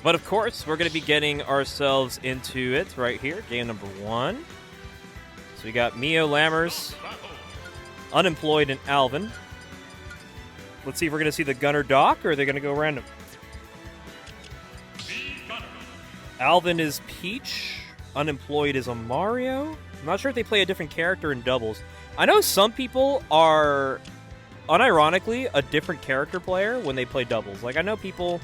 But of course, we're going to be getting ourselves into it right here. Game number 1. So we got Meo, Lammers, Unemployed, and Alvin. Let's see if we're going to see the Gunner Doc, or are they going to go random? Alvin is Peach. Unemployed is a Mario. I'm not sure if they play a different character in doubles. I know some people are, unironically, a different character player when they play doubles. Like, I know people...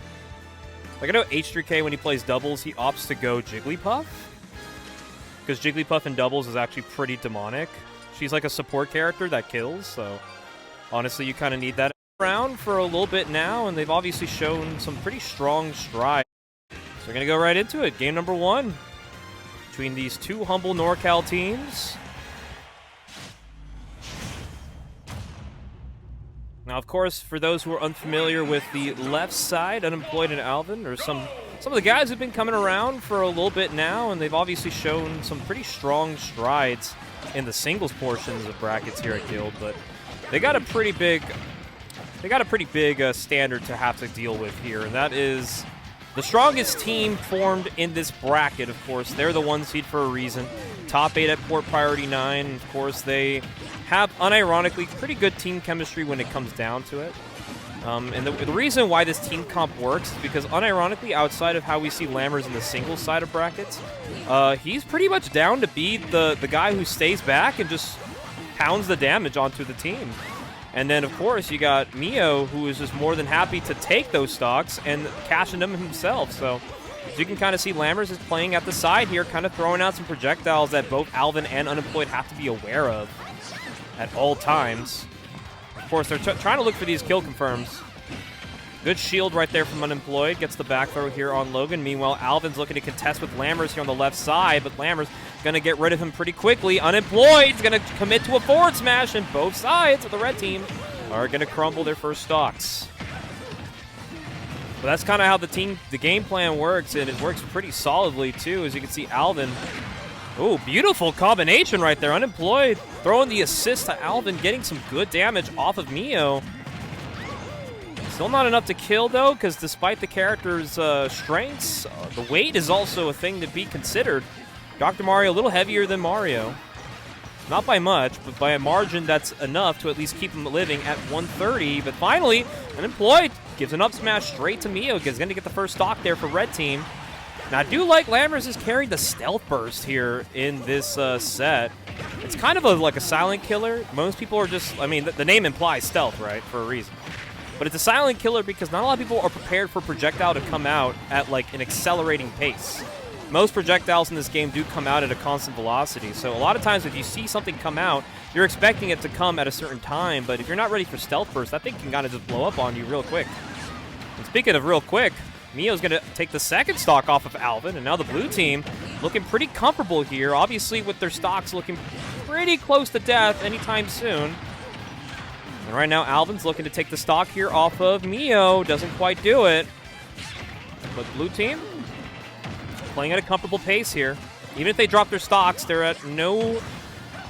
Like, I know H3K, when he plays doubles, he opts to go Jigglypuff. Because Jigglypuff in doubles is actually pretty demonic. She's like a support character that kills, so... Honestly, you kind of need that around for a little bit now, and they've obviously shown some pretty strong strides. So we're going to go right into it. Game number 1. Between these two humble NorCal teams. Now, of course, for those who are unfamiliar with the left side, Unemployed and Alvin, or some of the guys who've been coming around for a little bit now, and they've obviously shown some pretty strong strides in the singles portions of brackets here at Guild, but they got a pretty big standard to have to deal with here, and that is the strongest team formed in this bracket. Of course, they're the 1 seed for a reason. Top 8 at Port Priority 9. Of course, they have, unironically, pretty good team chemistry when it comes down to it. And the reason why this team comp works is because, unironically, outside of how we see Lammers in the singles side of brackets, he's pretty much down to be the guy who stays back and just pounds the damage onto the team. And then, of course, you got Meo, who is just more than happy to take those stocks and cash in them himself. So, as you can kind of see, Lammers is playing at the side here, kind of throwing out some projectiles that both Alvin and Unemployed have to be aware of at all times. Of course, they're trying to look for these kill confirms. Good shield right there from Unemployed. Gets the back throw here on Logan. Meanwhile, Alvin's looking to contest with Lammers here on the left side, but Lammers going to get rid of him pretty quickly. Unemployed's going to commit to a forward smash, and both sides of the red team are going to crumble their first stocks. But that's kind of how the game plan works, and it works pretty solidly, too. As you can see, Alvin... Oh, beautiful combination right there. Unemployed throwing the assist to Alvin, getting some good damage off of Meo. Still not enough to kill, though, because despite the character's strengths, the weight is also a thing to be considered. Dr. Mario a little heavier than Mario. Not by much, but by a margin that's enough to at least keep him living at 130. But finally, Unemployed gives an up smash straight to Meo. He's going to get the first stock there for red team. Now, I do like Lammers has carried the stealth burst here in this set. It's kind of like a silent killer. Most people are just, I mean, the name implies stealth, right, for a reason. But it's a silent killer because not a lot of people are prepared for projectile to come out at, like, an accelerating pace. Most projectiles in this game do come out at a constant velocity. So a lot of times if you see something come out, you're expecting it to come at a certain time. But if you're not ready for stealth burst, that thing can kind of just blow up on you real quick. And speaking of real quick, Meo's going to take the second stock off of Alvin, and now the blue team looking pretty comfortable here, obviously with their stocks looking pretty close to death anytime soon. And right now, Alvin's looking to take the stock here off of Meo. Doesn't quite do it. But blue team playing at a comfortable pace here. Even if they drop their stocks, they're at no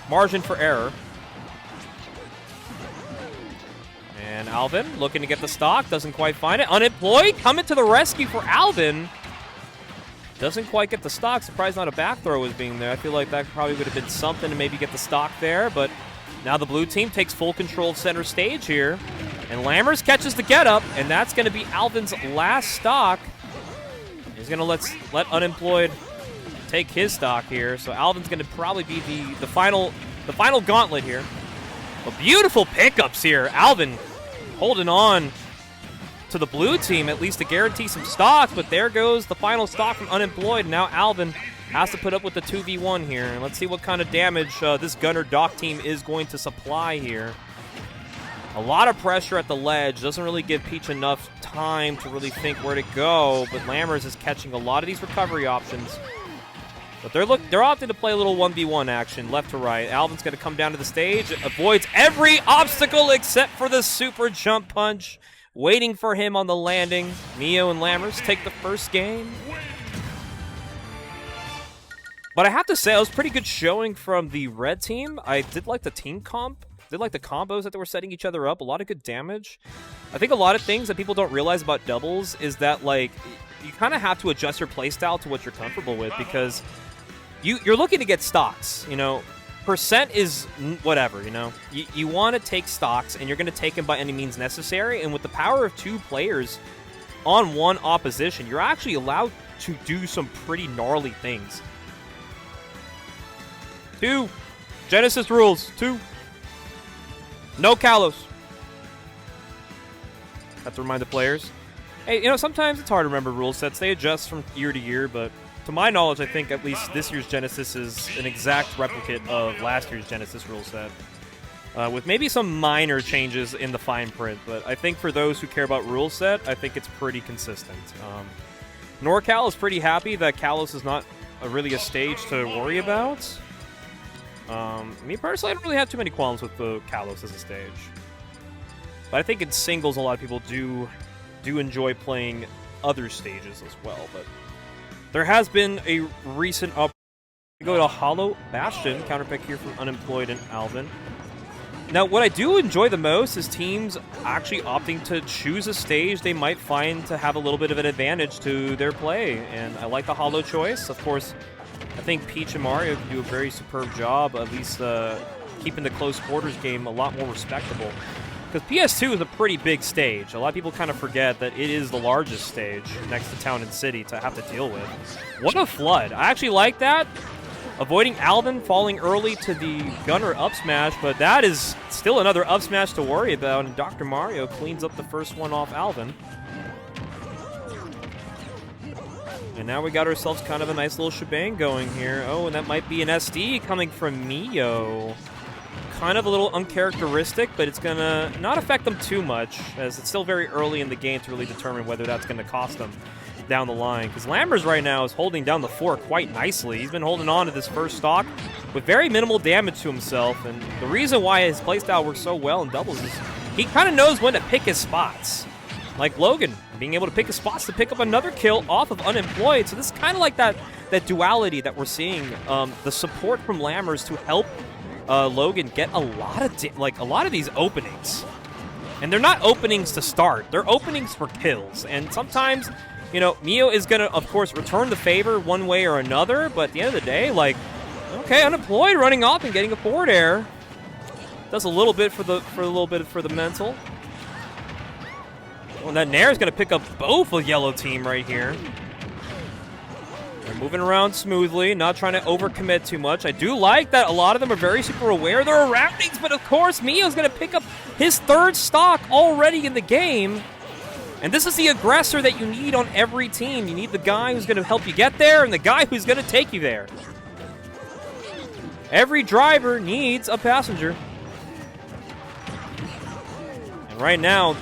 margin for error. And Alvin looking to get the stock, doesn't quite find it. Unemployed coming to the rescue for Alvin. Doesn't quite get the stock. Surprised not a back throw was being there. I feel like that probably would have been something to maybe get the stock there, but now the blue team takes full control of center stage here. And Lammers catches the get up, and that's going to be Alvin's last stock. He's going to let Unemployed take his stock here. So Alvin's going to probably be the final gauntlet here. But beautiful pickups here. Alvin holding on to the blue team, at least to guarantee some stocks, but there goes the final stock from Unemployed. Now Alvin has to put up with the 2v1 here. And let's see what kind of damage this Gunner Doc team is going to supply here. A lot of pressure at the ledge. Doesn't really give Peach enough time to really think where to go, but Lammers is catching a lot of these recovery options. But they're opting to play a little 1v1 action, left to right. Alvin's going to come down to the stage, avoids every obstacle except for the super jump punch, waiting for him on the landing. Meo and Lammers take the first game. But I have to say, it was pretty good showing from the red team. I did like the team comp. Did like the combos that they were setting each other up. A lot of good damage. I think a lot of things that people don't realize about doubles is that, like, you kind of have to adjust your playstyle to what you're comfortable with, because you're looking to get stocks. You know, percent is whatever. You know, you want to take stocks, and you're going to take them by any means necessary. And with the power of 2 players on one opposition, you're actually allowed to do some pretty gnarly things. 2 Genesis rules. 2. No Kalos. Have to remind the players. Hey, you know, sometimes it's hard to remember rule sets. They adjust from year to year, but to my knowledge, I think at least this year's Genesis is an exact replicate of last year's Genesis rule set, with maybe some minor changes in the fine print. But I think for those who care about rule set, I think it's pretty consistent. NorCal is pretty happy that Kalos is not really a stage to worry about. Me personally, I don't really have too many qualms with the Kalos as a stage. But I think in singles, a lot of people do enjoy playing other stages as well. But there has been a recent up. We go to Hollow Bastion, counterpick here from Unemplloyd and Alvin. Now, what I do enjoy the most is teams actually opting to choose a stage they might find to have a little bit of an advantage to their play. And I like the Hollow choice. Of course, I think Peach and Mario can do a very superb job, at least keeping the close quarters game a lot more respectable. Because PS2 is a pretty big stage. A lot of people kind of forget that it is the largest stage next to Town and City to have to deal with. What a flood. I actually like that. Avoiding Alvin falling early to the Gunner up smash, but that is still another up smash to worry about, and Dr. Mario cleans up the first one off Alvin. And now we got ourselves kind of a nice little shebang going here. Oh, and that might be an SD coming from Meo. Kind of a little uncharacteristic, but it's going to not affect them too much, as it's still very early in the game to really determine whether that's going to cost them down the line. Because Lammers right now is holding down the fort quite nicely. He's been holding on to this first stock with very minimal damage to himself, and the reason why his playstyle works so well in doubles is he kind of knows when to pick his spots. Like Logan, being able to pick his spots to pick up another kill off of Unemplloyd. So this is kind of like that duality that we're seeing. The support from Lammers to help Logan get a lot of these openings. And they're not openings to start. They're openings for kills. And sometimes, you know, Meo is going to, of course, return the favor one way or another. But at the end of the day, like, okay, Unemplloyd running off and getting a forward air. Does a little bit for the mental. Well, that Nair is going to pick up both the yellow team right here. They're moving around smoothly, not trying to overcommit too much. I do like that a lot of them are very super aware of their surroundings, but of course, Meo's going to pick up his 3rd stock already in the game. And this is the aggressor that you need on every team. You need the guy who's going to help you get there and the guy who's going to take you there. Every driver needs a passenger. And right now,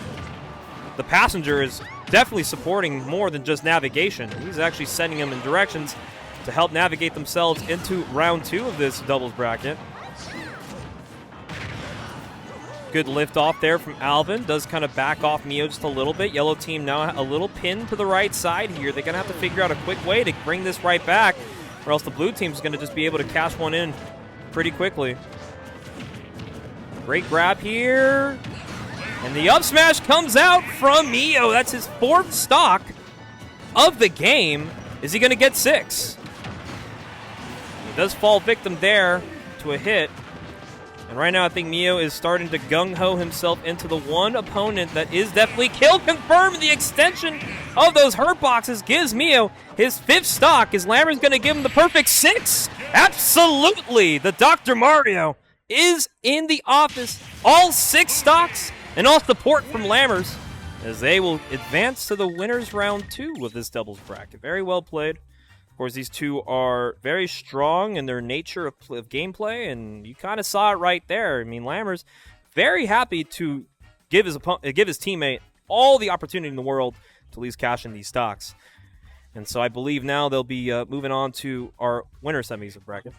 the passenger is definitely supporting more than just navigation. He's actually sending them in directions to help navigate themselves into round 2 of this doubles bracket. Good lift off there from Alvin. Does kind of back off Meo just a little bit. Yellow team now a little pinned to the right side here. They're going to have to figure out a quick way to bring this right back, or else the blue team's going to just be able to cash one in pretty quickly. Great grab here. And the up smash comes out from Meo. That's his 4th stock of the game. Is he going to get 6? He does fall victim there to a hit. And right now I think Meo is starting to gung-ho himself into the one opponent that is definitely kill confirmed. The extension of those hurt boxes gives Meo his 5th stock. Is Lammers going to give him the perfect 6? Absolutely. The Dr. Mario is in the office. All 6 stocks. And all support from Lammers as they will advance to the winners round 2 of this doubles bracket. Very well played. Of course, these two are very strong in their nature of gameplay, and you kind of saw it right there. I mean, Lammers very happy to give his teammate all the opportunity in the world to at least cash in these stocks. And so I believe now they'll be moving on to our winner semis of bracket.